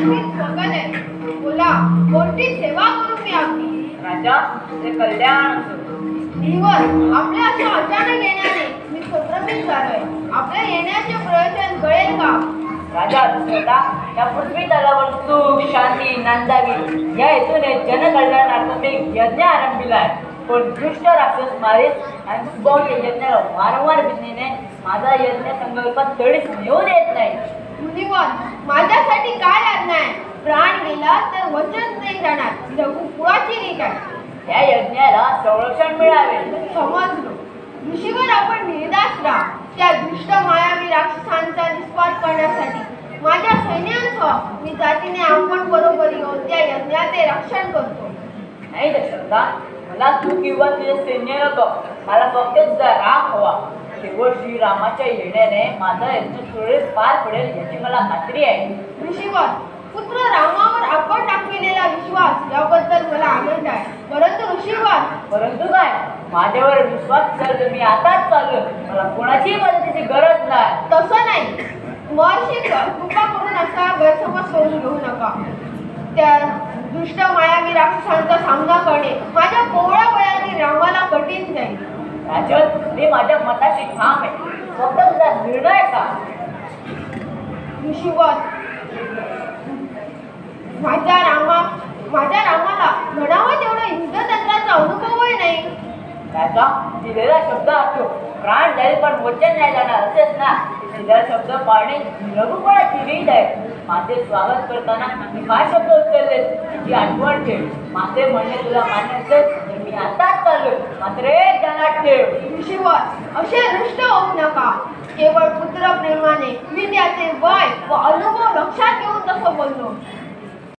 मी सांगत आहे. बोला, कोणती सेवा करू मी आपली? राजा ते कल्याण असो. धीवर आपल्या अशा अचानक येण्याने मी संभ्रमित झालोय. आपल्या येण्याचे प्रयोजन कळेल का? राजा दशरथा, या पृथ्वी तलावर सुख शांती नांदावी या हेतूने जनकल्याणार्थ मी यज्ञ आरंभिलाय. पण दुष्ट राक्षस मारीत आणि सुभावच्या यज्ञाला वारंवार भिन्नीने माझा यज्ञ संकल्प तडीस नेऊन येत नाही. मुनिवर, माझ्यासाठी काय आज्ञा आहे? प्राण गेला तर वचन नाही जाणार. रघुकुळाची रीत आहे. या यज्ञाला संरक्षण मिळावे. समजलो. ऋषीवर आपण निर्दास राहा. त्या दुष्ट मायावी राक्षसांचा निस्वार करण्यासाठी माझ्या सैन्यांसह मी जातीने आपण बरोबर येऊन त्या यज्ञाचे रक्षण करतो. नाही दशरथा, मला तू किंवा तुझे सैन्य नको. मला फक्त तुझा राम हवा. केवळ श्रीरामाच्या येण्याने माझा यज्ञ सुरळीत पार पडेल याची मला खात्री आहे. ऋषीवर, पुत्र रामावर आपण दाखविलेला विश्वास याबद्दल मला आनंद आहे. परंतु ऋषीवर, परंतु काय? माझ्यावर विश्वास असेल तर मी आताच चाललो. मला कोणाची मदतीची गरज नाही. तसं नाही. महर्षी कृपा करून असा गैरसमज करून घेऊ नका. त्या दुष्ट मायावी राक्षसांचा सामना करणे माझ्या कोवळ्या वयातील रामाला कठीण जाईल. राजन, मी माझ्या मताशी ठाम आहे. फक्त तुझा निर्णय का? ऋषीवर, माझ्या रामाला म्हणावं तेवढं युद्धतंत्राचा अनुभवही नाही. त्याचा दिलेला शब्द असतो. प्राण जाईल पण वचन नाही जाणार असेच ना. दिलेला शब्द पाळणे लघुपणाची रीत आहे. माझे स्वागत करताना मी काय शब्द उचलले याची आठवण ठेव. माझे म्हणणे तुला मान्य असेल तर मी आताच चाललो. मात्र एक ध्यानात ठेव. ऋषीवर, असे नष्ट होऊ नका. केवळ पुत्र प्रेमाने मी त्याचे वय व अनुभव लक्षात घेऊन तसं बोललो.